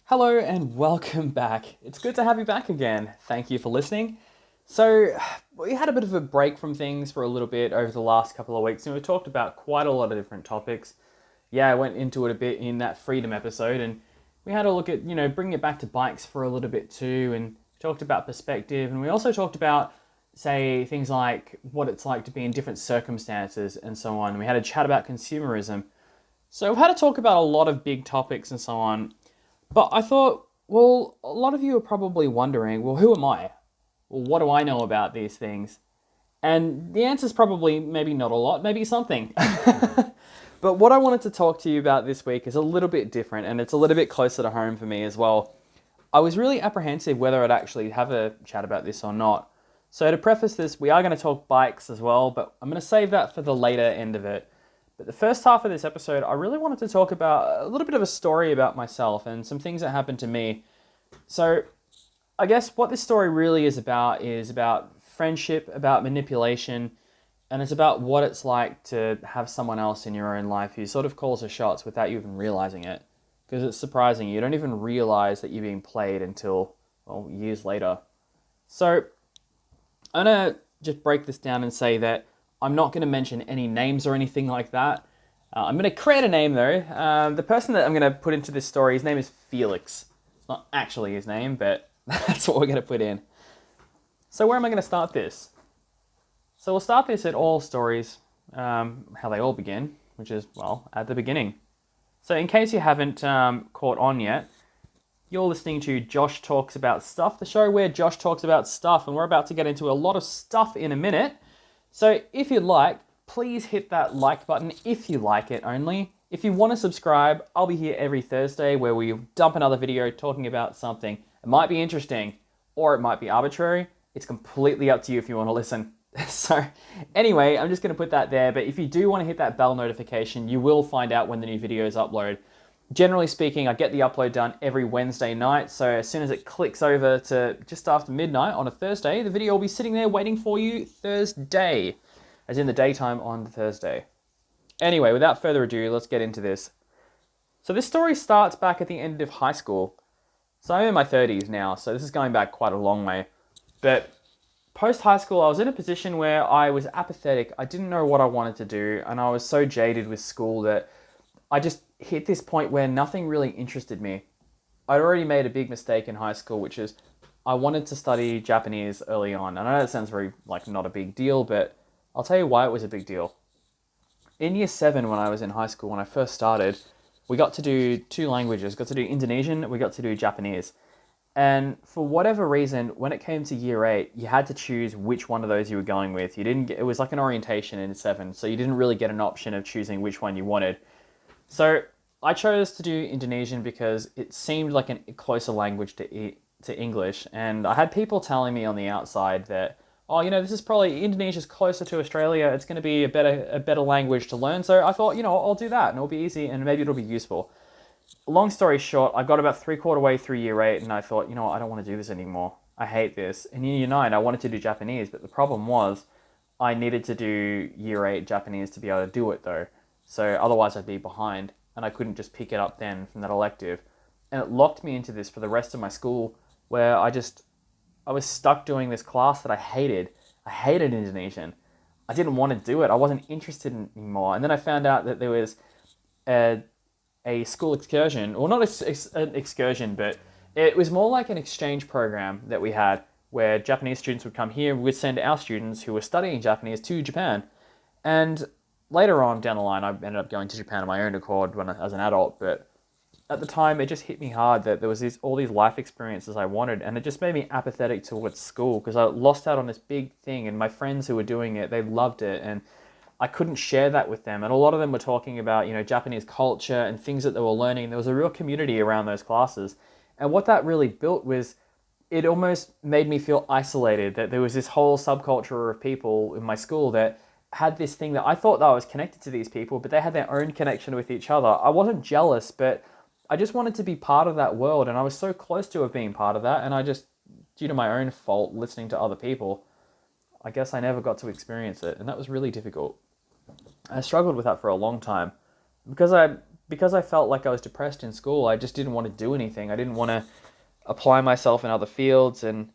Hello and welcome back. It's good to have you back again. Thank you for listening. So, we had a bit of a break from things for a little bit over the last couple of weeks, and we talked about quite a lot of different topics. Yeah, I went into it a bit in that freedom episode, and we had a look at, bringing it back to bikes for a little bit too, and talked about perspective, and we also talked about, say, things like what it's like to be in different circumstances and so on. We had a chat about consumerism. So, we've had to talk about a lot of big topics and so on. But I thought, well, a lot of you are probably wondering, well, who am I? Well, what do I know about these things? And the answer is probably maybe not a lot, maybe something. But what I wanted to talk to you about this week is a little bit different, and it's a little bit closer to home for me as well. I was really apprehensive whether I'd actually have a chat about this or not. So to preface this, we are going to talk bikes as well, but I'm going to save that for the later end of it. But the first half of this episode, I really wanted to talk about a little bit of a story about myself and some things that happened to me. So I guess what this story really is about friendship, about manipulation, and it's about what it's like to have someone else in your own life who sort of calls the shots without you even realizing it. Because it's surprising. You don't even realize that you're being played until, well, years later. So I'm going to just break this down and say that I'm not going to mention any names or anything like that. I'm going to create a name though. The person that I'm going to put into this story, his name is Felix. It's not actually his name, but that's what we're going to put in. So where am I going to start this? So we'll start this at all stories, how they all begin, which is, well, at the beginning. So in case you haven't caught on yet, you're listening to Josh Talks About Stuff, the show where Josh talks about stuff, and we're about to get into a lot of stuff in a minute. So if you'd like, please hit that like button if you like it only. If you want to subscribe, I'll be here every Thursday where we dump another video talking about something. It might be interesting or it might be arbitrary. It's completely up to you if you want to listen. So anyway, I'm just going to put that there. But if you do want to hit that bell notification, you will find out when the new videos upload. Generally speaking, I get the upload done every Wednesday night, so as soon as it clicks over to just after midnight on a Thursday, the video will be sitting there waiting for you Thursday, as in the daytime on Thursday. Anyway, without further ado, let's get into this. So this story starts back at the end of high school. So I'm in my 30s now, so this is going back quite a long way. But post-high school, I was in a position where I was apathetic. I didn't know what I wanted to do, and I was so jaded with school that I just hit this point where nothing really interested me. I'd already made a big mistake in high school, which is I wanted to study Japanese early on. I know that sounds very, not a big deal, but I'll tell you why it was a big deal. In year 7, when I was in high school, when I first started, we got to do 2 languages. We got to do Indonesian, we got to do Japanese. And for whatever reason, when it came to year 8, you had to choose which one of those you were going with. It was like an orientation in 7, so you didn't really get an option of choosing which one you wanted. So I chose to do Indonesian because it seemed like a closer language to English, and I had people telling me on the outside that, oh, this is probably Indonesia's closer to Australia. It's going to be a better language to learn. So I thought, I'll do that, and it'll be easy, and maybe it'll be useful. Long story short, I got about 3/4 way through year 8, and I thought, I don't want to do this anymore. I hate this. In year 9, I wanted to do Japanese, but the problem was I needed to do year 8 Japanese to be able to do it though. So otherwise I'd be behind, and I couldn't just pick it up then from that elective. And it locked me into this for the rest of my school, where I was stuck doing this class that I hated. I hated Indonesian. I didn't want to do it. I wasn't interested in anymore. And then I found out that there was a school excursion, or not an excursion, but it was more like an exchange program that we had, where Japanese students would come here. We'd send our students who were studying Japanese to Japan. And later on down the line, I ended up going to Japan on my own accord as an adult, but at the time, it just hit me hard that there was all these life experiences I wanted, and it just made me apathetic towards school because I lost out on this big thing, and my friends who were doing it, they loved it, and I couldn't share that with them. And a lot of them were talking about, Japanese culture and things that they were learning. There was a real community around those classes, and what that really built was it almost made me feel isolated, that there was this whole subculture of people in my school that had this thing that I thought that I was connected to these people, but they had their own connection with each other. I wasn't jealous, but I just wanted to be part of that world, and I was so close to have been part of that, and I just, due to my own fault, listening to other people, I guess I never got to experience it, and that was really difficult. I struggled with that for a long time, because I because I felt like I was depressed in school, I just didn't want to do anything. I didn't want to apply myself in other fields, and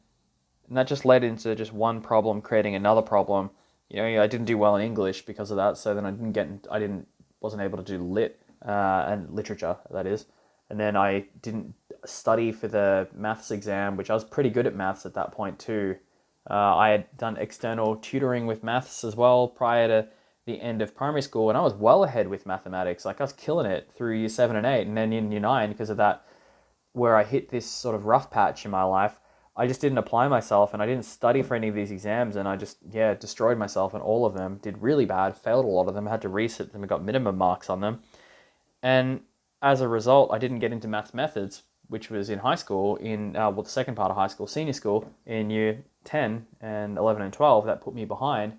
that just led into just one problem creating another problem. I didn't do well in English because of that, so then wasn't able to do and literature, that is. And then I didn't study for the maths exam, which I was pretty good at maths at that point too. I had done external tutoring with maths as well prior to the end of primary school, and I was well ahead with mathematics. Like, I was killing it through year 7 and 8, and then in year 9, because of that, where I hit this sort of rough patch in my life, I just didn't apply myself, and I didn't study for any of these exams, and I just, destroyed myself in all of them, did really bad, failed a lot of them, had to resit them, and got minimum marks on them. And as a result, I didn't get into maths methods, which was in high school, the second part of high school, senior school, in year 10 and 11 and 12. That put me behind,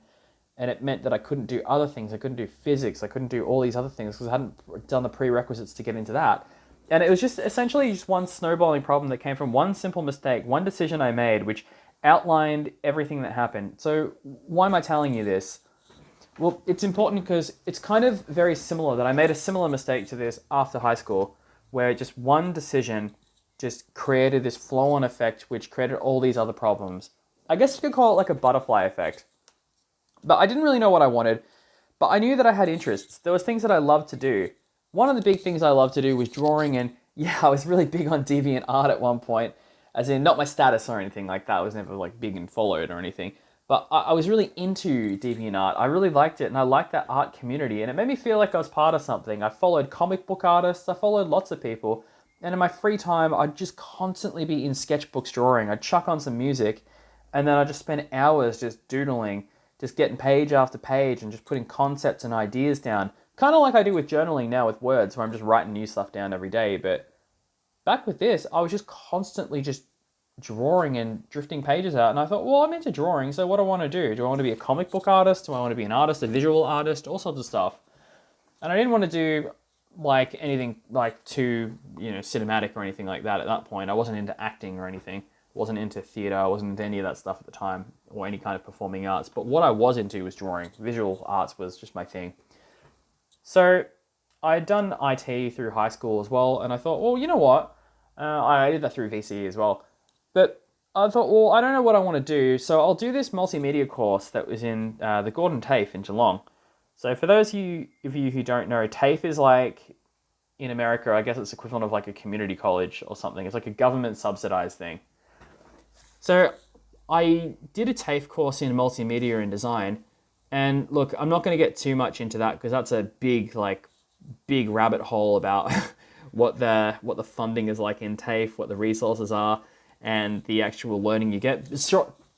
and it meant that I couldn't do other things. I couldn't do physics. I couldn't do all these other things because I hadn't done the prerequisites to get into that. And it was just essentially just one snowballing problem that came from one simple mistake, one decision I made, which outlined everything that happened. So why am I telling you this? Well, it's important because it's kind of very similar that I made a similar mistake to this after high school, where just one decision just created this flow-on effect, which created all these other problems. I guess you could call it like a butterfly effect. But I didn't really know what I wanted, but I knew that I had interests. There was things that I loved to do. One of the big things I loved to do was drawing, and I was really big on DeviantArt at one point, as in not my status or anything like that. I was never like big and followed or anything. But I was really into DeviantArt. I really liked it, and I liked that art community, and it made me feel like I was part of something. I followed comic book artists, I followed lots of people, and in my free time, I'd just constantly be in sketchbooks drawing. I'd chuck on some music, and then I'd just spend hours just doodling, just getting page after page, and just putting concepts and ideas down. Kind of like I do with journaling now with words, where I'm just writing new stuff down every day. But back with this, I was just constantly just drawing and drifting pages out, and I thought, well, I'm into drawing, so what do I want to do? Do I want to be a comic book artist? Do I want to be an artist, a visual artist, all sorts of stuff? And I didn't want to do like anything like too, cinematic or anything like that at that point. I wasn't into acting or anything. Wasn't into theatre. I wasn't into any of that stuff at the time, or any kind of performing arts. But what I was into was drawing. Visual arts was just my thing. So I had done IT through high school as well, and I thought, well, you know what? I did that through VCE as well. But I thought, well, I don't know what I want to do, so I'll do this multimedia course that was in the Gordon TAFE in Geelong. So for those of you who don't know, TAFE is like, in America, I guess it's equivalent of like a community college or something. It's like a government subsidized thing. So I did a TAFE course in multimedia and design. And look, I'm not going to get too much into that because that's a big rabbit hole about what the funding is like in TAFE, what the resources are, and the actual learning you get.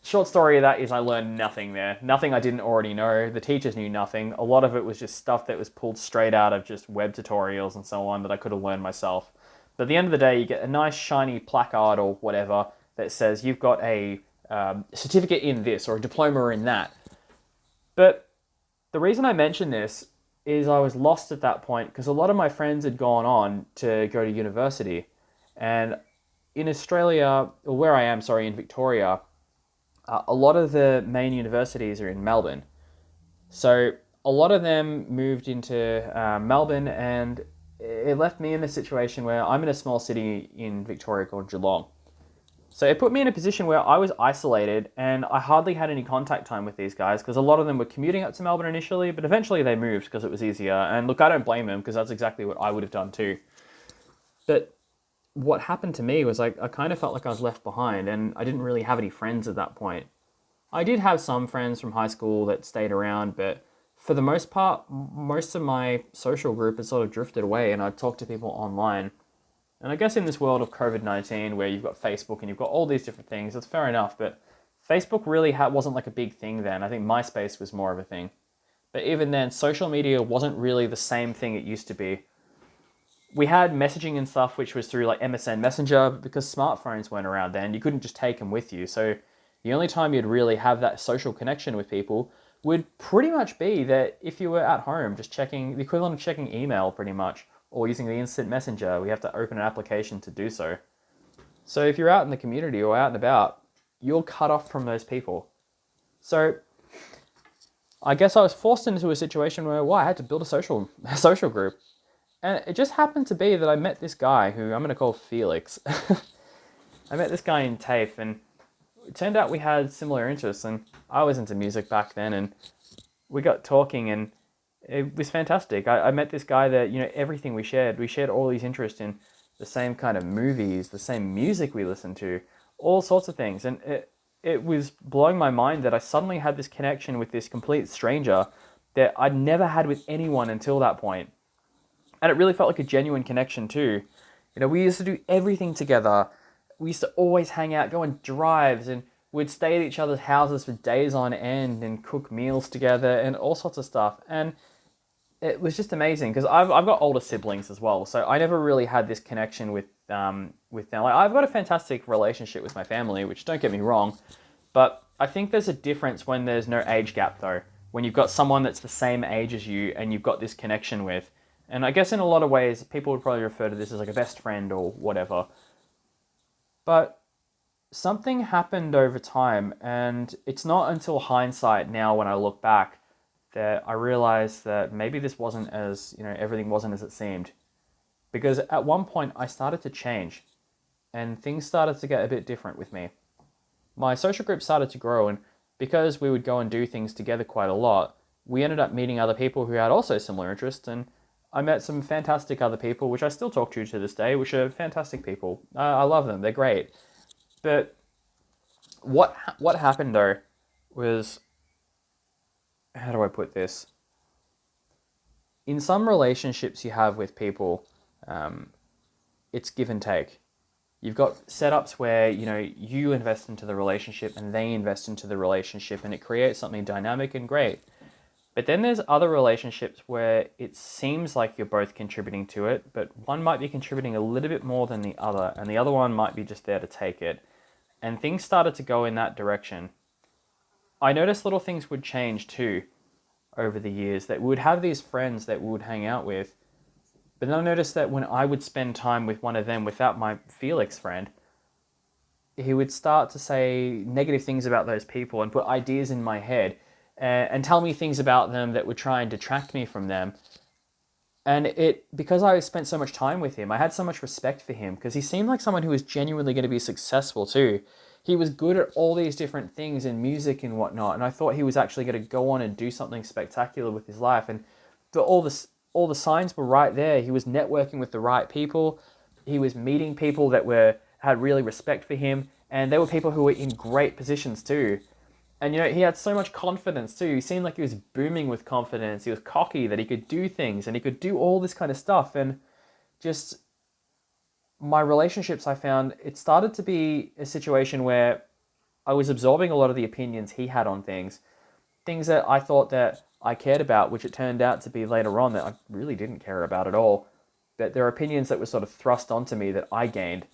Short story of that is I learned nothing there. Nothing I didn't already know. The teachers knew nothing. A lot of it was just stuff that was pulled straight out of just web tutorials and so on that I could have learned myself. But at the end of the day, you get a nice shiny placard or whatever that says you've got a certificate in this or a diploma in that. But the reason I mention this is I was lost at that point because a lot of my friends had gone on to go to university. And in Australia, or where I am, in Victoria, a lot of the main universities are in Melbourne. So a lot of them moved into Melbourne, and it left me in a situation where I'm in a small city in Victoria called Geelong. So it put me in a position where I was isolated, and I hardly had any contact time with these guys because a lot of them were commuting up to Melbourne initially, but eventually they moved because it was easier. And look, I don't blame them because that's exactly what I would have done too. But what happened to me was I kind of felt like I was left behind, and I didn't really have any friends at that point. I did have some friends from high school that stayed around, but for the most part, most of my social group had sort of drifted away, and I'd talk to people online. And I guess in this world of COVID-19, where you've got Facebook and you've got all these different things, that's fair enough, but Facebook really wasn't like a big thing then. I think MySpace was more of a thing. But even then, social media wasn't really the same thing it used to be. We had messaging and stuff, which was through like MSN Messenger, but because smartphones weren't around then, you couldn't just take them with you. So the only time you'd really have that social connection with people would pretty much be that if you were at home, just checking, the equivalent of checking email pretty much, or using the instant messenger. We have to open an application to do so. So if you're out in the community or out and about, you're cut off from those people. So I guess I was forced into a situation where, I had to build a social group. And it just happened to be that I met this guy who I'm going to call Felix. I met this guy in TAFE, and it turned out we had similar interests. And I was into music back then, and we got talking, and it was fantastic. I met this guy that, everything we shared all these interests in the same kind of movies, the same music we listened to, all sorts of things. And it was blowing my mind that I suddenly had this connection with this complete stranger that I'd never had with anyone until that point. And it really felt like a genuine connection too. We used to do everything together. We used to always hang out, go on drives, and we'd stay at each other's houses for days on end and cook meals together and all sorts of stuff. And it was just amazing because I've got older siblings as well, so I never really had this connection with them. Like, I've got a fantastic relationship with my family, which, don't get me wrong, but I think there's a difference when there's no age gap though. When you've got someone that's the same age as you and you've got this connection with, and I guess in a lot of ways people would probably refer to this as like a best friend or whatever. But something happened over time, and it's not until hindsight now when I look back that I realized that maybe this wasn't as, everything wasn't as it seemed. Because at one point I started to change and things started to get a bit different with me. My social group started to grow, and because we would go and do things together quite a lot, we ended up meeting other people who had also similar interests, and I met some fantastic other people, which I still talk to this day, which are fantastic people. I love them, they're great. But what happened though was, how do I put this? In some relationships you have with people, it's give and take. You've got setups where, you invest into the relationship and they invest into the relationship, and it creates something dynamic and great. But then there's other relationships where it seems like you're both contributing to it, but one might be contributing a little bit more than the other, and the other one might be just there to take it. And things started to go in that direction. I noticed little things would change too over the years, that we would have these friends that we would hang out with. But then I noticed that when I would spend time with one of them without my Felix friend, he would start to say negative things about those people and put ideas in my head and tell me things about them that would try and detract me from them. And because I spent so much time with him, I had so much respect for him because he seemed like someone who was genuinely going to be successful too. He was good at all these different things in music and whatnot, and I thought he was actually going to go on and do something spectacular with his life. And all the signs were right there. He was networking with the right people. He was meeting people that had really respect for him, and they were people who were in great positions too. And he had so much confidence too. He seemed like he was booming with confidence. He was cocky that he could do things and he could do all this kind of stuff. And just my relationships, I found it started to be a situation where I was absorbing a lot of the opinions he had on things that I thought that I cared about, which it turned out to be later on that I really didn't care about at all. That there are opinions that were sort of thrust onto me that I gained.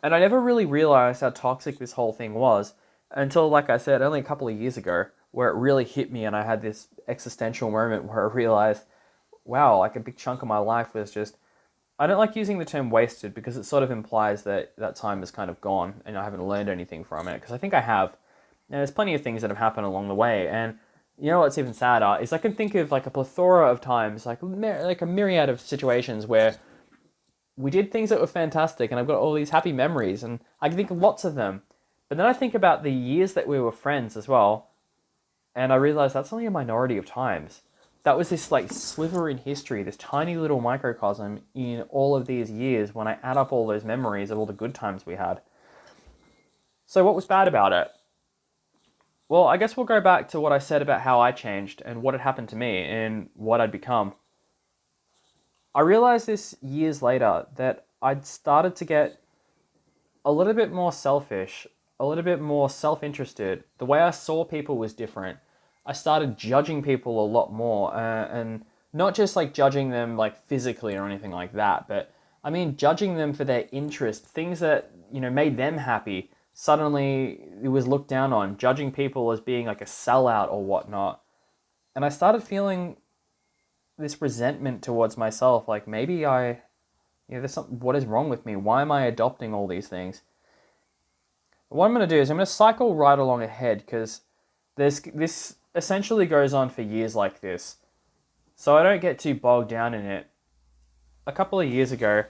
And I never really realized how toxic this whole thing was until, like I said, only a couple of years ago, where it really hit me and I had this existential moment where I realized, wow, like a big chunk of my life was just, I don't like using the term wasted because it sort of implies that that time is kind of gone and I haven't learned anything from it, because I think I have. And there's plenty of things that have happened along the way, and you know what's even sadder is I can think of like a plethora of times, like a myriad of situations where we did things that were fantastic and I've got all these happy memories and I can think of lots of them. But then I think about the years that we were friends as well, and I realize that's only a minority of times. That was this like sliver in history, this tiny little microcosm in all of these years when I add up all those memories of all the good times we had. So what was bad about it? Well, I guess we'll go back to what I said about how I changed and what had happened to me and what I'd become. I realized this years later that I'd started to get a little bit more selfish, a little bit more self-interested. The way I saw people was different. I started judging people a lot more, and not just like judging them like physically or anything like that, but I mean judging them for their interest, things that, made them happy. Suddenly it was looked down on, judging people as being like a sellout or whatnot. And I started feeling this resentment towards myself, like maybe there's something, what is wrong with me? Why am I adopting all these things? What I'm going to do is I'm going to cycle right along ahead, because this essentially goes on for years like this. So I don't get too bogged down in it. a couple of years ago,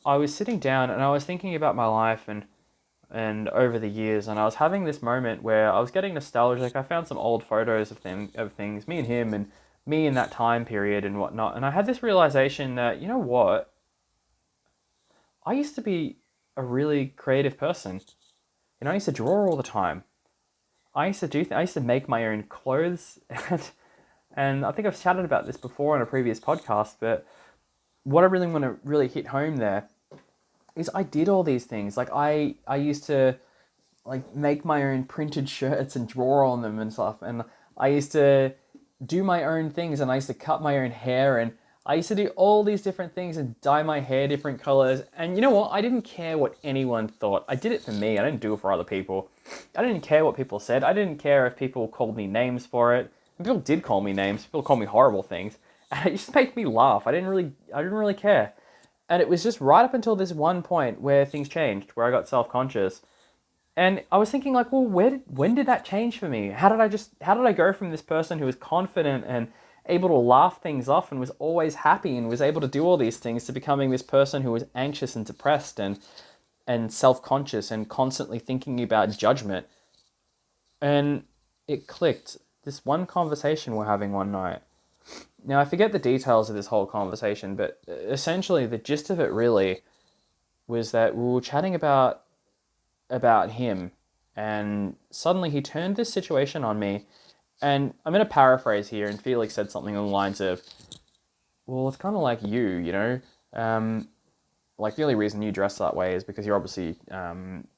I was sitting down and I was thinking about my life and over the years, and I was having this moment where I was getting nostalgic. I found some old photos of things, me and him, and me in that time period and whatnot. And I had this realization that, you know what, I used to be a really creative person. I used to draw all the time. I used to I used to make my own clothes, and I think I've chatted about this before on a previous podcast. But what I really want to really hit home there is I did all these things. Like I used to like make my own printed shirts and draw on them and stuff. And I used to do my own things, and I used to cut my own hair, and I used to do all these different things and dye my hair different colors. And you know what? I didn't care what anyone thought. I did it for me. I didn't do it for other people. I didn't care what people said. I didn't care if people called me names for it. And people did call me names. People called me horrible things. And it just made me laugh. I didn't really care. And it was just right up until this one point where things changed, where I got self-conscious. And I was thinking like, well, when did that change for me? How did I go from this person who was confident and able to laugh things off and was always happy and was able to do all these things to becoming this person who was anxious and depressed and self-conscious and constantly thinking about judgment? And it clicked. This one conversation we're having one night. Now, I forget the details of this whole conversation, but essentially the gist of it really was that we were chatting about him, and suddenly he turned this situation on me. And I'm going to paraphrase here, and Felix said something along the lines of, well, it's kind of like like the only reason you dress that way is because you're obviously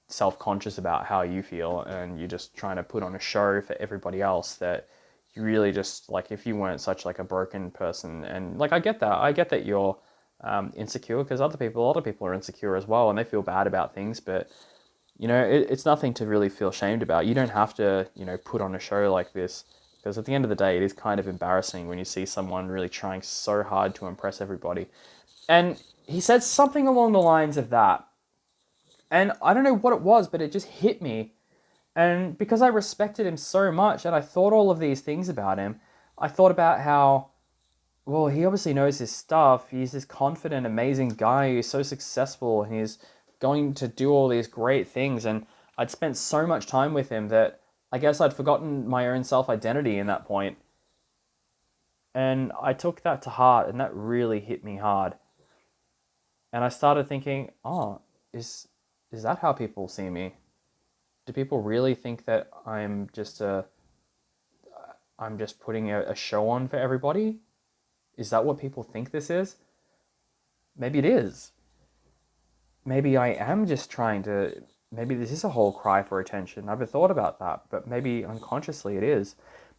self-conscious about how you feel, and you're just trying to put on a show for everybody else that you really just, like, if you weren't such like a broken person. And like, I get that you're insecure, because a lot of people are insecure as well, and they feel bad about things, but it's nothing to really feel ashamed about. You don't have to, put on a show like this, because at the end of the day, it is kind of embarrassing when you see someone really trying so hard to impress everybody. And he said something along the lines of that. And I don't know what it was, but it just hit me. And because I respected him so much and I thought all of these things about him, I thought about how, well, he obviously knows his stuff. He's this confident, amazing guy who's so successful, and he's going to do all these great things. And I'd spent so much time with him that I guess I'd forgotten my own self-identity in that point. And I took that to heart, and that really hit me hard. And I started thinking, oh, is that how people see me? Do people really think that I'm just putting a show on for everybody? Is that what people think this is? Maybe it is. Maybe I am just maybe this is a whole cry for attention. I've never thought about that, but maybe unconsciously it is.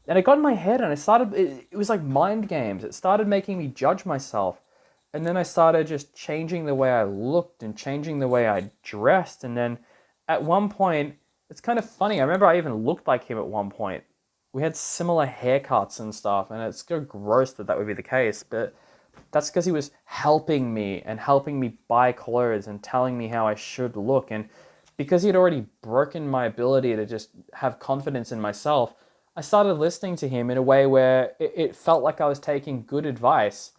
And it got in my head, and it was like mind games. It started making me judge myself. And then I started just changing the way I looked and changing the way I dressed. And then at one point, it's kind of funny. I remember I even looked like him at one point. We had similar haircuts and stuff, and it's so gross that would be the case, but that's because he was helping me and helping me buy clothes and telling me how I should look. And because he'd already broken my ability to just have confidence in myself, I started listening to him in a way where it felt like I was taking good advice.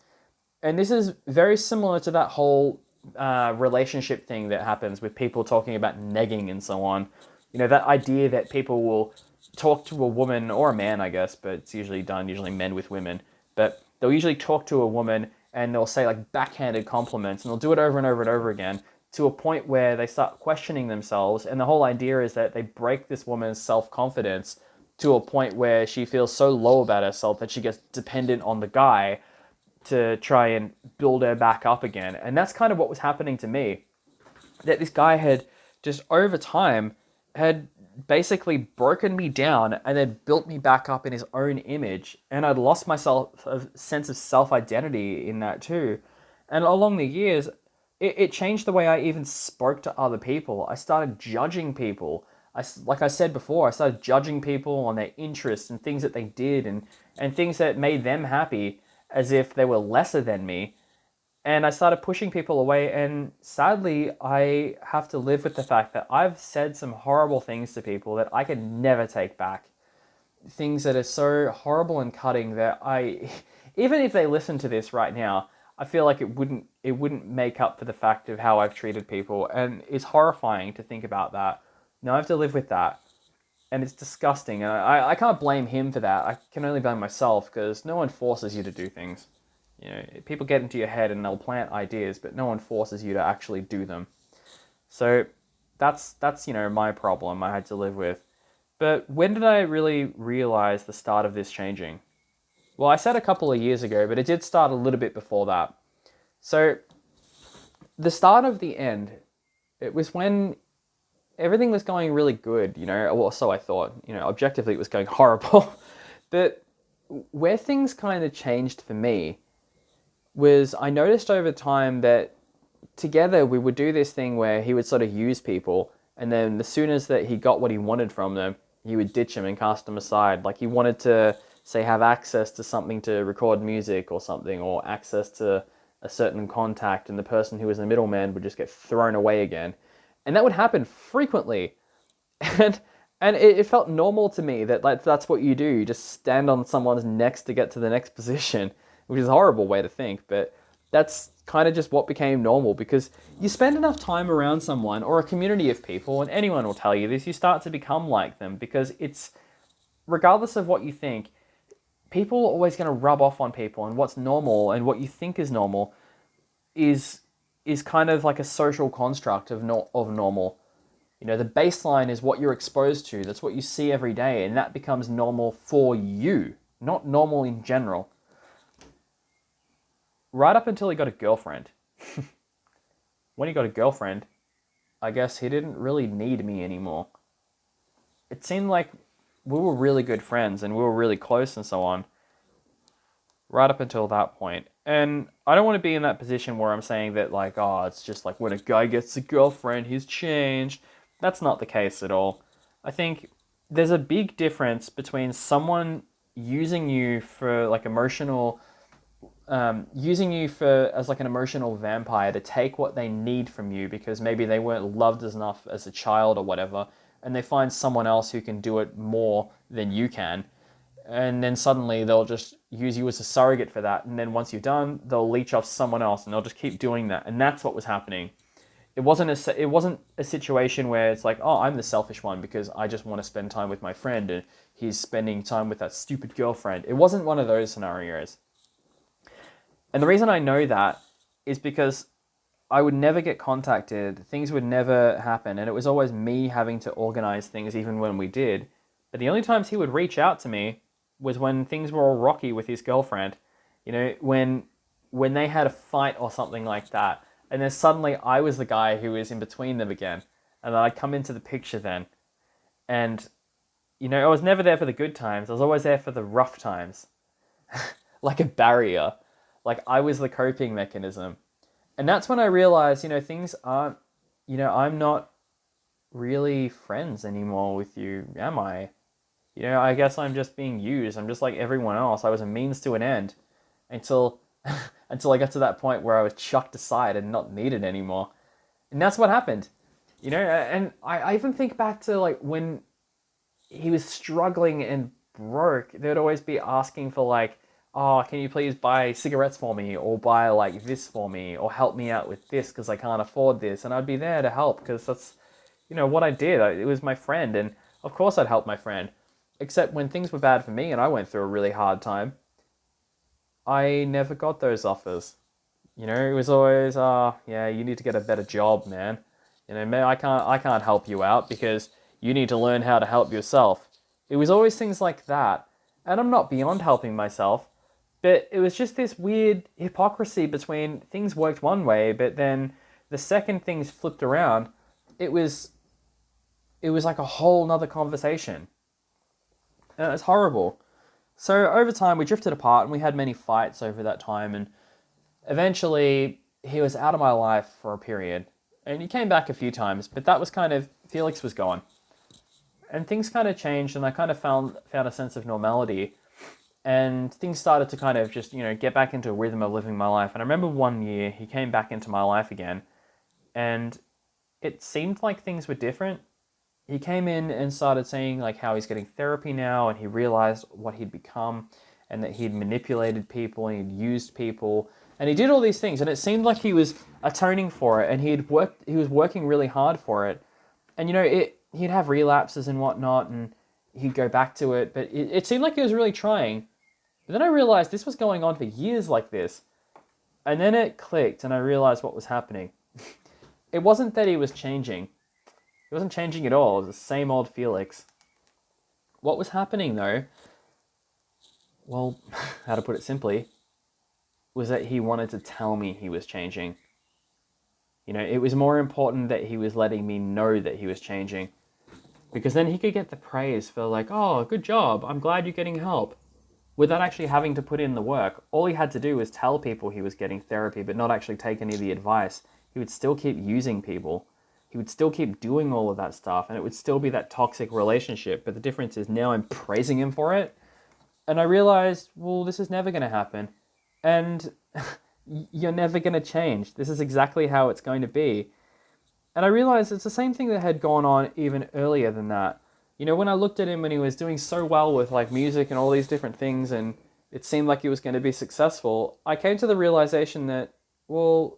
And this is very similar to that whole relationship thing that happens with people talking about negging and so on. That idea that people will talk to a woman, or a man, I guess, but it's usually men with women, but they'll usually talk to a woman and they'll say like backhanded compliments, and they'll do it over and over and over again to a point where they start questioning themselves. And the whole idea is that they break this woman's self-confidence to a point where she feels so low about herself that she gets dependent on the guy to try and build her back up again. And that's kind of what was happening to me. That this guy had just over time had basically broken me down and then built me back up in his own image. And I'd lost myself a sense of self-identity in that too. And along the years, it changed the way I even spoke to other people. I started judging people. Like I said before, I started judging people on their interests and things that they did and things that made them happy, as if they were lesser than me. And I started pushing people away, and sadly, I have to live with the fact that I've said some horrible things to people that I can never take back. Things that are so horrible and cutting that even if they listen to this right now, I feel like it wouldn't make up for the fact of how I've treated people, and it's horrifying to think about that. Now I have to live with that, and it's disgusting. And I can't blame him for that. I can only blame myself because no one forces you to do things. You know, people get into your head and they'll plant ideas, but no one forces you to actually do them. So that's my problem I had to live with. But when did I really realize the start of this changing? Well, I said a couple of years ago, but it did start a little bit before that. So the start of the end, it was when everything was going really good, well, so I thought, objectively it was going horrible. But where things kind of changed for me was I noticed over time that together we would do this thing where he would sort of use people, and then as soon as that he got what he wanted from them, he would ditch them and cast them aside. Like he wanted to, say, have access to something to record music or something, or access to a certain contact, and the person who was the middleman would just get thrown away again. And that would happen frequently. And it felt normal to me that like that's what you do. You just stand on someone's necks to get to the next position, which is a horrible way to think, but that's kind of just what became normal because you spend enough time around someone or a community of people, and anyone will tell you this, you start to become like them because it's, regardless of what you think, people are always going to rub off on people, and what's normal and what you think is normal is kind of like a social construct of normal. The baseline is what you're exposed to. That's what you see every day, and that becomes normal for you, not normal in general. Right up until he got a girlfriend. When he got a girlfriend, I guess he didn't really need me anymore. It seemed like we were really good friends and we were really close and so on, right up until that point. And I don't want to be in that position where I'm saying that like, oh, it's just like when a guy gets a girlfriend, he's changed. That's not the case at all. I think there's a big difference between someone using you for like emotional, using you for as like an emotional vampire to take what they need from you because maybe they weren't loved enough as a child or whatever, and they find someone else who can do it more than you can, and then suddenly they'll just use you as a surrogate for that, and then once you're done, they'll leech off someone else, and they'll just keep doing that, and that's what was happening. It wasn't a situation where it's like, oh, I'm the selfish one because I just want to spend time with my friend and he's spending time with that stupid girlfriend. It wasn't one of those scenarios. And the reason I know that is because I would never get contacted, things would never happen, and it was always me having to organize things even when we did. But the only times he would reach out to me was when things were all rocky with his girlfriend. When they had a fight or something like that. And then suddenly I was the guy who was in between them again. And then I'd come into the picture then. And, I was never there for the good times. I was always there for the rough times. Like a barrier. Like I was the coping mechanism. And that's when I realized, things aren't, I'm not really friends anymore with you, am I? I guess I'm just being used. I'm just like everyone else. I was a means to an end until until I got to that point where I was chucked aside and not needed anymore. And that's what happened. And I even think back to like when he was struggling and broke, they'd always be asking for like, oh, can you please buy cigarettes for me or buy like this for me or help me out with this because I can't afford this. And I'd be there to help because that's, what I did. It was my friend, and of course I'd help my friend. Except when things were bad for me and I went through a really hard time, I never got those offers. It was always, yeah, you need to get a better job, man. Man, I can't help you out because you need to learn how to help yourself. It was always things like that. And I'm not beyond helping myself, but it was just this weird hypocrisy between things worked one way, but then the second things flipped around, it was like a whole nother conversation. And it's horrible. So over time, we drifted apart and we had many fights over that time. And eventually, he was out of my life for a period. And he came back a few times, but that was kind of, Felix was gone. And things kind of changed, and I kind of found a sense of normality. And things started to kind of just, get back into a rhythm of living my life. And I remember one year, he came back into my life again. And it seemed like things were different. He came in and started saying like how he's getting therapy now, and he realized what he'd become and that he'd manipulated people and he'd used people, And he did all these things, and it seemed like he was atoning for it, and he was working really hard for it. And he'd have relapses and whatnot, and he'd go back to it, but it seemed like he was really trying. But then I realized this was going on for years like this. And then it clicked, and I realized what was happening. It wasn't that he was changing. He wasn't changing at all. It was the same old Felix. What was happening, though, well, how to put it simply, was that he wanted to tell me he was changing. It was more important that he was letting me know that he was changing. Because then he could get the praise for like, oh, good job, I'm glad you're getting help. Without actually having to put in the work. All he had to do was tell people he was getting therapy, but not actually take any of the advice. He would still keep using people. He would still keep doing all of that stuff, and it would still be that toxic relationship. But the difference is now I'm praising him for it. And I realized, well, this is never going to happen. And you're never going to change. This is exactly how it's going to be. And I realized it's the same thing that had gone on even earlier than that. When I looked at him and he was doing so well with like music and all these different things, and it seemed like he was going to be successful, I came to the realization that, well,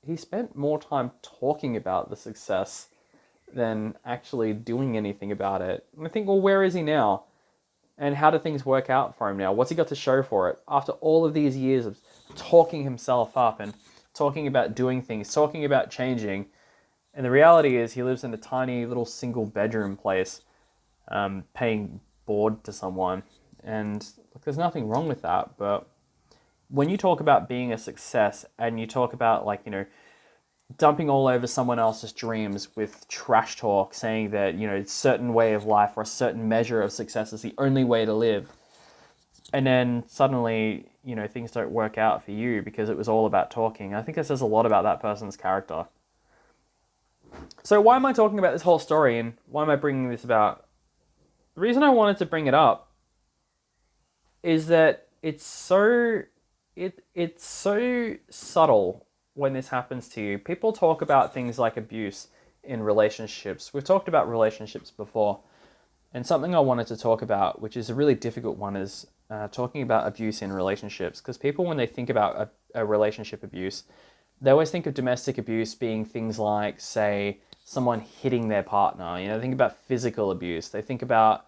he spent more time talking about the success than actually doing anything about it. And I think, well, where is he now? And how do things work out for him now? What's he got to show for it? After all of these years of talking himself up and talking about doing things, talking about changing, and the reality is he lives in a tiny little single bedroom place, paying board to someone. And look, there's nothing wrong with that. But when you talk about being a success and you talk about dumping all over someone else's dreams with trash talk, saying that, a certain way of life or a certain measure of success is the only way to live. And then suddenly, things don't work out for you because it was all about talking. I think that says a lot about that person's character. So why am I talking about this whole story and why am I bringing this about? The reason I wanted to bring it up is that it's so subtle when this happens to you. People talk about things like abuse in relationships. We've talked about relationships before, and something I wanted to talk about, which is a really difficult one, is talking about abuse in relationships. Because people, when they think about a relationship abuse, they always think of domestic abuse being things like, say, someone hitting their partner. They think about physical abuse. They think about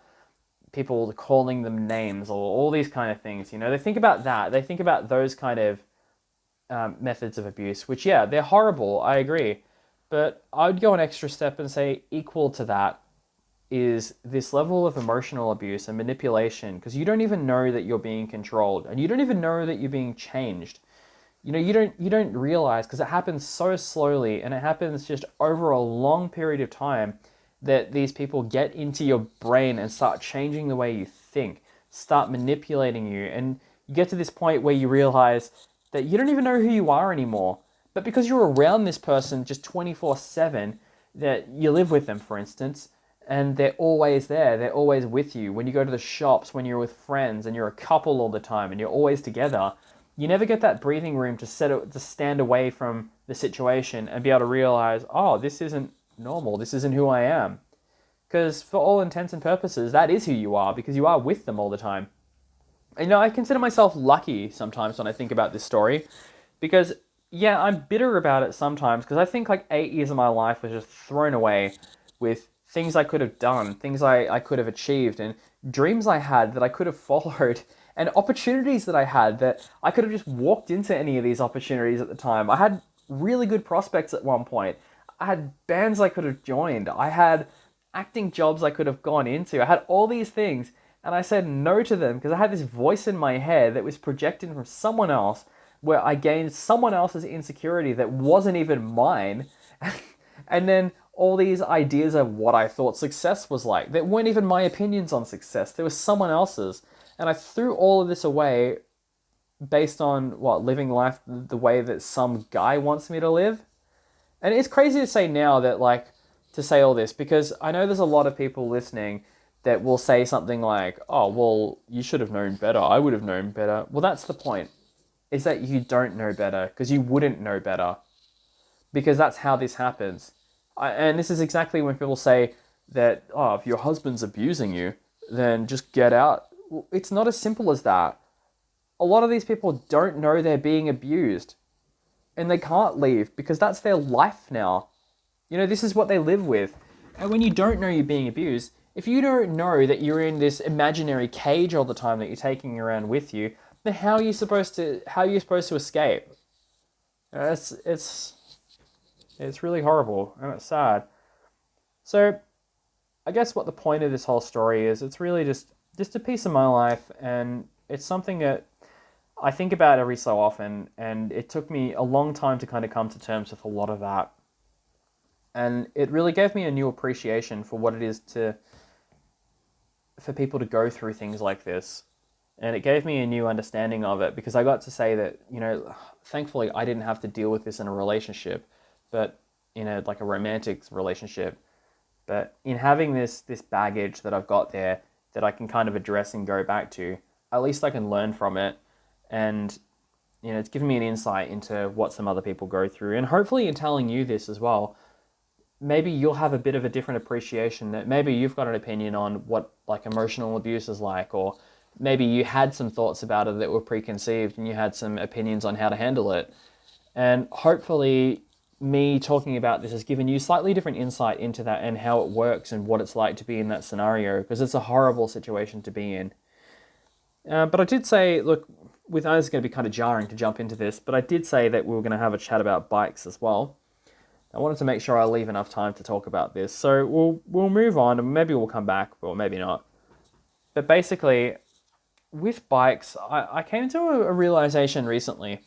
people calling them names or all these kind of things. They think about that. They think about those kind of methods of abuse, which, yeah, they're horrible. I agree. But I would go an extra step and say equal to that is this level of emotional abuse and manipulation, because you don't even know that you're being controlled and you don't even know that you're being changed. You don't realize, because it happens so slowly and it happens just over a long period of time, that these people get into your brain and start changing the way you think, start manipulating you, and you get to this point where you realize that you don't even know who you are anymore. But because you're around this person just 24/7, that you live with them, for instance, and they're always there, they're always with you. When you go to the shops, when you're with friends and you're a couple all the time and you're always together, you never get that breathing room to stand away from the situation and be able to realize, oh, this isn't normal. This isn't who I am. Because for all intents and purposes, that is who you are, because you are with them all the time. And I consider myself lucky sometimes when I think about this story, because yeah, I'm bitter about it sometimes, because I think 8 years of my life was just thrown away with things I could have done, things I could have achieved, and dreams I had that I could have followed, and opportunities that I had that I could have just walked into any of these opportunities at the time. I had really good prospects at one point. I had bands I could have joined. I had acting jobs I could have gone into. I had all these things, and I said no to them because I had this voice in my head that was projected from someone else, where I gained someone else's insecurity that wasn't even mine. And then all these ideas of what I thought success was like that weren't even my opinions on success. There was someone else's. And I threw all of this away based on, living life the way that some guy wants me to live. And it's crazy to say now that, to say all this, because I know there's a lot of people listening that will say something like, oh, well, you should have known better. I would have known better. Well, that's the point, is that you don't know better because you wouldn't know better, because that's how this happens. And this is exactly when people say that, oh, if your husband's abusing you, then just get out. Well, it's not as simple as that. a lot of these people don't know they're being abused and they can't leave because that's their life now. You know, this is what they live with. And when you don't know you're being abused, if you don't know that you're in this imaginary cage all the time that you're taking around with you, then how are you supposed to escape? It's really horrible and it's sad. So I guess what the point of this whole story is, it's really just a piece of my life, and it's something that I think about every so often, and it took me a long time to kind of come to terms with a lot of that. And it really gave me a new appreciation for what it is for people to go through things like this. And it gave me a new understanding of it because I got to say that, you know, thankfully I didn't have to deal with this in a relationship, but in a like a romantic relationship. But in having this baggage that I've got there that I can kind of address and go back to, at least I can learn from it. And, you know, it's given me an insight into what some other people go through. And hopefully in telling you this as well, maybe you'll have a bit of a different appreciation, that maybe you've got an opinion on what like emotional abuse is like, or maybe you had some thoughts about it that were preconceived and you had some opinions on how to handle it. And hopefully me talking about this has given you slightly different insight into that and how it works and what it's like to be in that scenario, because it's a horrible situation to be in. But I did say, look, with us, it's going to be kind of jarring to jump into this, but I did say that we were going to have a chat about bikes as well. I wanted to make sure I leave enough time to talk about this. So we'll move on, and maybe we'll come back, or maybe not. But basically, with bikes, I came to a realization recently.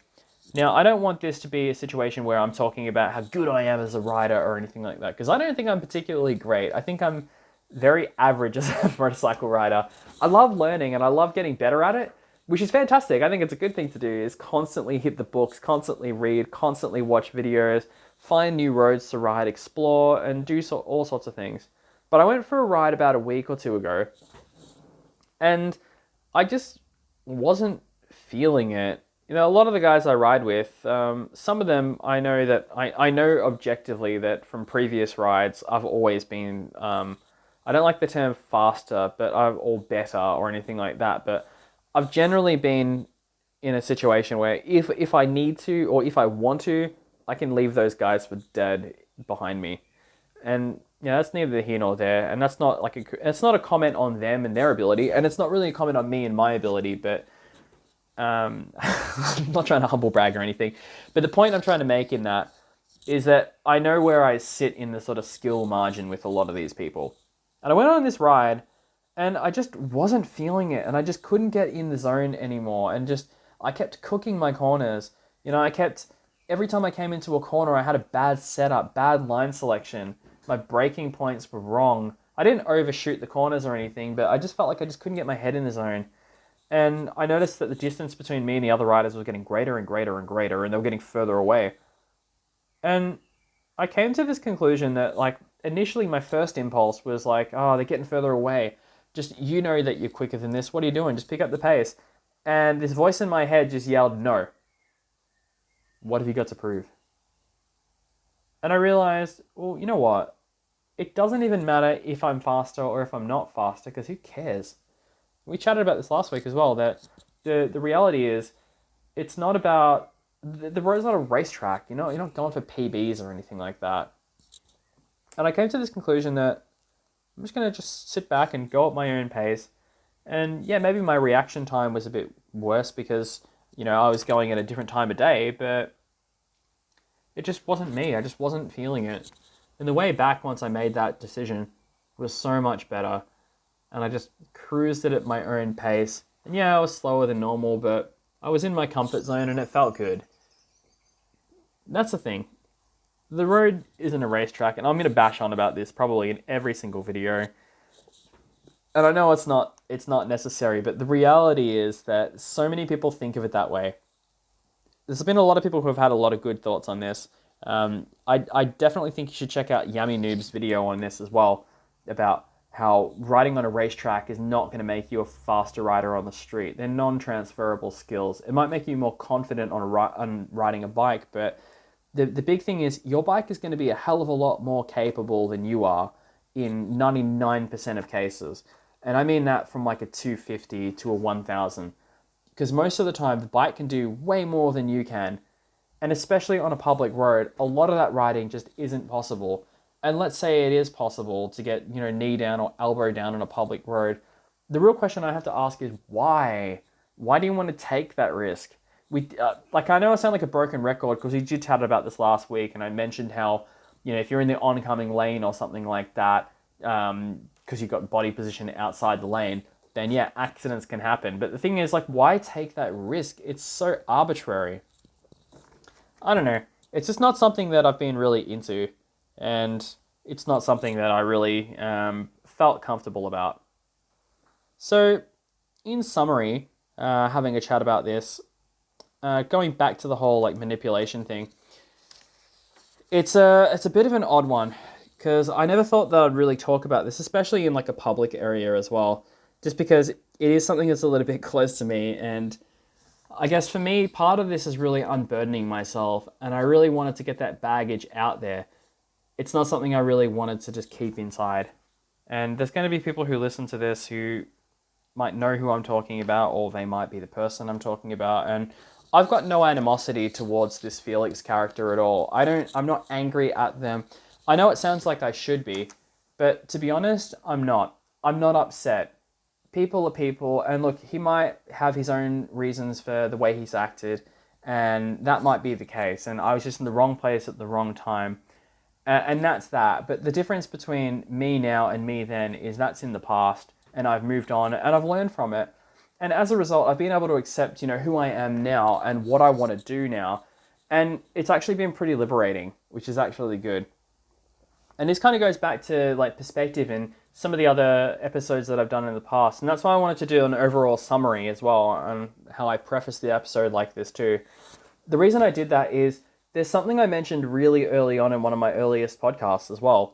Now, I don't want this to be a situation where I'm talking about how good I am as a rider or anything like that, because I don't think I'm particularly great. I think I'm very average as a motorcycle rider. I love learning and I love getting better at it, which is fantastic. I think it's a good thing to do, is constantly hit the books, constantly read, constantly watch videos, find new roads to ride, explore, and do all sorts of things. But I went for a ride about a week or two ago, and I just wasn't feeling it. You know, a lot of the guys I ride with, some of them I know that I know objectively that from previous rides, I've always been, I don't like the term faster, but or better or anything like that, but I've generally been in a situation where if I need to or if I want to, I can leave those guys for dead behind me. And yeah, that's neither here nor there, and that's not like it's not a comment on them and their ability, and it's not really a comment on me and my ability, but I'm not trying to humble brag or anything, but the point I'm trying to make in that is that I know where I sit in the sort of skill margin with a lot of these people. And I went on this ride and I just wasn't feeling it, and I just couldn't get in the zone anymore, and just I kept cooking my corners. You know, every time I came into a corner I had a bad setup, bad line selection. My braking points were wrong. I didn't overshoot the corners or anything, but I just felt like I just couldn't get my head in the zone. And I noticed that the distance between me and the other riders was getting greater and greater and greater, and they were getting further away. And I came to this conclusion that, like, initially my first impulse was like, oh, they're getting further away. Just, you know that you're quicker than this. What are you doing? Just pick up the pace. And this voice in my head just yelled, no. What have you got to prove? And I realized, well, you know what? It doesn't even matter if I'm faster or if I'm not faster, because who cares? We chatted about this last week as well, that the reality is, it's not about, the road's not a racetrack, you know, you're not going for PBs or anything like that. And I came to this conclusion that I'm just going to just sit back and go at my own pace. And yeah, maybe my reaction time was a bit worse because, you know, I was going at a different time of day, but it just wasn't me. I just wasn't feeling it. And the way back once I made that decision was so much better. And I just cruised it at my own pace. And yeah, I was slower than normal, but I was in my comfort zone and it felt good. That's the thing. The road isn't a racetrack, and I'm going to bash on about this probably in every single video. And I know it's not necessary, but the reality is that so many people think of it that way. There's been a lot of people who have had a lot of good thoughts on this. I definitely think you should check out Yummy Noob's video on this as well, about how riding on a racetrack is not going to make you a faster rider on the street. They're non-transferable skills. It might make you more confident on riding a bike, but the big thing is your bike is going to be a hell of a lot more capable than you are in 99% of cases. And I mean that from like a 250 to a 1000. because most of the time the bike can do way more than you can. And especially on a public road, a lot of that riding just isn't possible. And let's say it is possible to get, knee down or elbow down on a public road. The real question I have to ask is why? Why do you want to take that risk? I know I sound like a broken record because we did chat about this last week, and I mentioned how, if you're in the oncoming lane or something like that, because you've got body position outside the lane, then yeah, accidents can happen. But the thing is, why take that risk? It's so arbitrary. I don't know. It's just not something that I've been really into, and it's not something that I really felt comfortable about. So, in summary, having a chat about this, going back to the whole manipulation thing, it's a bit of an odd one because I never thought that I'd really talk about this, especially in a public area as well, just because it is something that's a little bit close to me. And I guess for me, part of this is really unburdening myself, and I really wanted to get that baggage out there. It's not something I really wanted to just keep inside. And there's going to be people who listen to this who might know who I'm talking about, or they might be the person I'm talking about. And I've got no animosity towards this Felix character at all. I'm not angry at them. I know it sounds like I should be, but to be honest, I'm not. I'm not upset. People are people, and look, he might have his own reasons for the way he's acted, and that might be the case, and I was just in the wrong place at the wrong time, and that's that. But the difference between me now and me then is that's in the past, and I've moved on, and I've learned from it, and as a result, I've been able to accept, who I am now, and what I want to do now, and it's actually been pretty liberating, which is actually good. And this kind of goes back to perspective and some of the other episodes that I've done in the past. And that's why I wanted to do an overall summary as well on how I preface the episode like this too. The reason I did that is there's something I mentioned really early on in one of my earliest podcasts as well,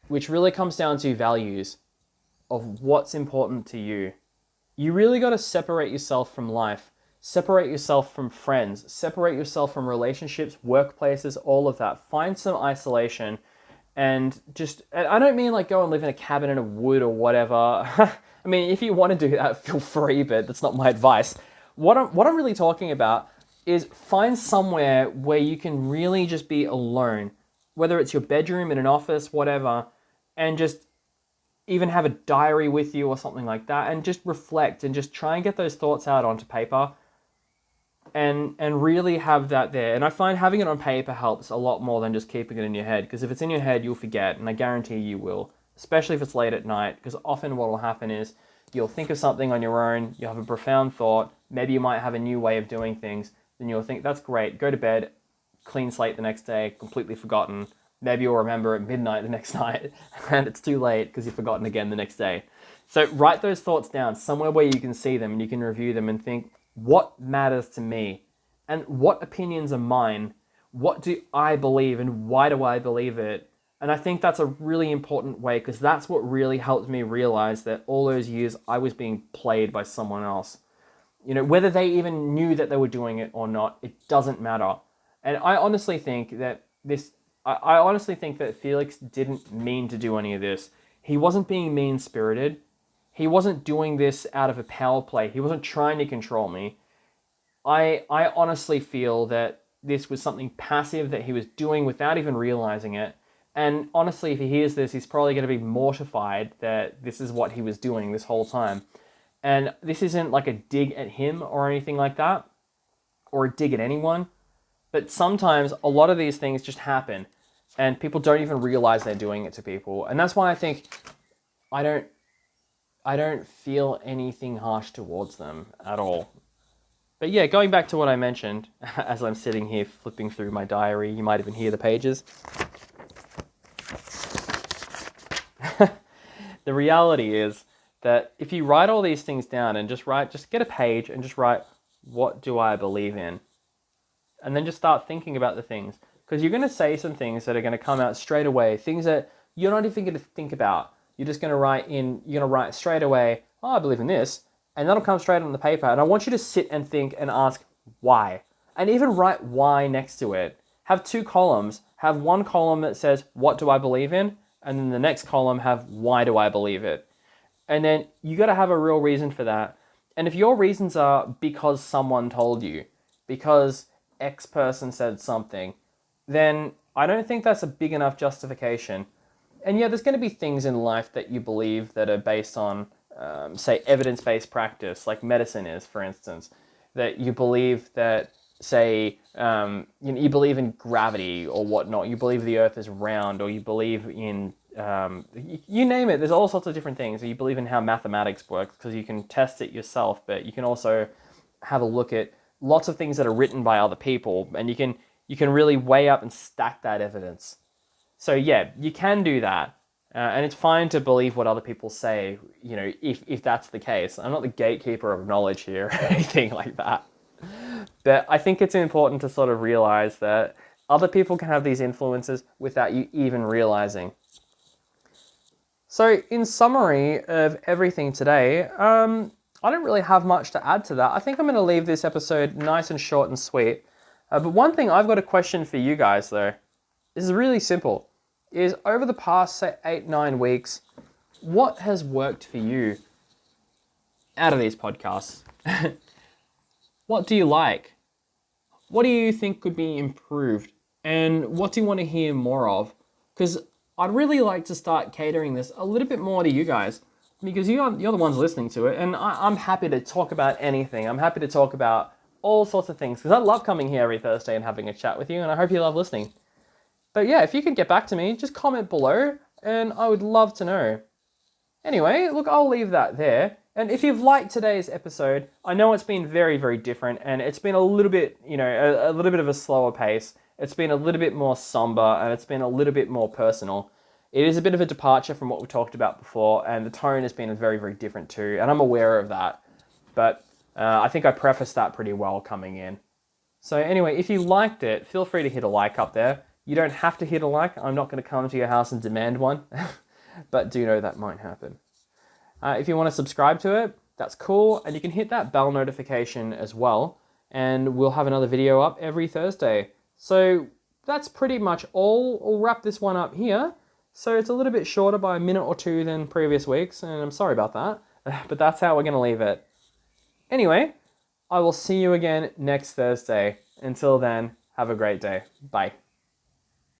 which really comes down to values of what's important to you. You really got to separate yourself from life, separate yourself from friends, separate yourself from relationships, workplaces, all of that. Find some isolation. And I don't mean go and live in a cabin in a wood or whatever. I mean, if you want to do that, feel free, but that's not my advice. What I'm really talking about is find somewhere where you can really just be alone, whether it's your bedroom, in an office, whatever, and just even have a diary with you or something like that, and just reflect and just try and get those thoughts out onto paper. And really have that there. And I find having it on paper helps a lot more than just keeping it in your head. Because if it's in your head, you'll forget. And I guarantee you will. Especially if it's late at night. Because often what will happen is you'll think of something on your own. You'll have a profound thought. Maybe you might have a new way of doing things. Then you'll think, that's great. Go to bed. Clean slate the next day. Completely forgotten. Maybe you'll remember at midnight the next night. And it's too late because you've forgotten again the next day. So write those thoughts down somewhere where you can see them and you can review them and think, what matters to me? And what opinions are mine? What do I believe and why do I believe it? And I think that's a really important way because that's what really helped me realize that all those years I was being played by someone else. Whether they even knew that they were doing it or not, it doesn't matter. And I honestly think that Felix didn't mean to do any of this. He wasn't being mean-spirited. He wasn't doing this out of a power play. He wasn't trying to control me. I honestly feel that this was something passive that he was doing without even realizing it. And honestly, if he hears this, he's probably going to be mortified that this is what he was doing this whole time. And this isn't like a dig at him or anything like that, or a dig at anyone. But sometimes a lot of these things just happen and people don't even realize they're doing it to people. And that's why I think I don't feel anything harsh towards them at all. But yeah, going back to what I mentioned, as I'm sitting here flipping through my diary, you might even hear the pages. The reality is that if you write all these things down and just get a page and just write, what do I believe in? And then just start thinking about the things. Because you're going to say some things that are going to come out straight away, things that you're not even going to think about. You're just going to write straight away, oh, I believe in this. And that'll come straight on the paper. And I want you to sit and think and ask why. And even write why next to it. Have 2 columns. Have one column that says, what do I believe in? And then the next column have, why do I believe it? And then you got to have a real reason for that. And if your reasons are because someone told you, because X person said something, then I don't think that's a big enough justification. And yeah, there's going to be things in life that you believe that are based on, say, evidence-based practice, like medicine is, for instance, that you believe that, say, you believe in gravity or whatnot, you believe the earth is round, or you believe in, you name it, there's all sorts of different things. You believe in how mathematics works because you can test it yourself, but you can also have a look at lots of things that are written by other people, and you can really weigh up and stack that evidence. So yeah, you can do that, and it's fine to believe what other people say. If that's the case, I'm not the gatekeeper of knowledge here or anything like that. But I think it's important to sort of realize that other people can have these influences without you even realizing. So, in summary of everything today, I don't really have much to add to that. I think I'm going to leave this episode nice and short and sweet. But one thing I've got a question for you guys, though. This is really simple. Is over the past, say, 8-9 weeks, what has worked for you out of these podcasts? What do you like? What do you think could be improved? And what do you want to hear more of? Because I'd really like to start catering this a little bit more to you guys, because you're the ones listening to it, and I'm happy to talk about anything. I'm happy to talk about all sorts of things, because I love coming here every Thursday and having a chat with you, and I hope you love listening. But yeah, if you could get back to me, just comment below, and I would love to know. Anyway, look, I'll leave that there. And if you've liked today's episode, I know it's been very, very different, and it's been a little bit, a little bit of a slower pace. It's been a little bit more somber, and it's been a little bit more personal. It is a bit of a departure from what we talked about before, and the tone has been very, very different too, and I'm aware of that. But I think I prefaced that pretty well coming in. So anyway, if you liked it, feel free to hit a like up there. You don't have to hit a like. I'm not going to come to your house and demand one, but do know that might happen. If you want to subscribe to it, that's cool, and you can hit that bell notification as well, and we'll have another video up every Thursday. So that's pretty much all. We'll wrap this one up here. So it's a little bit shorter by a minute or two than previous weeks, and I'm sorry about that, but that's how we're going to leave it. Anyway, I will see you again next Thursday. Until then, have a great day. Bye.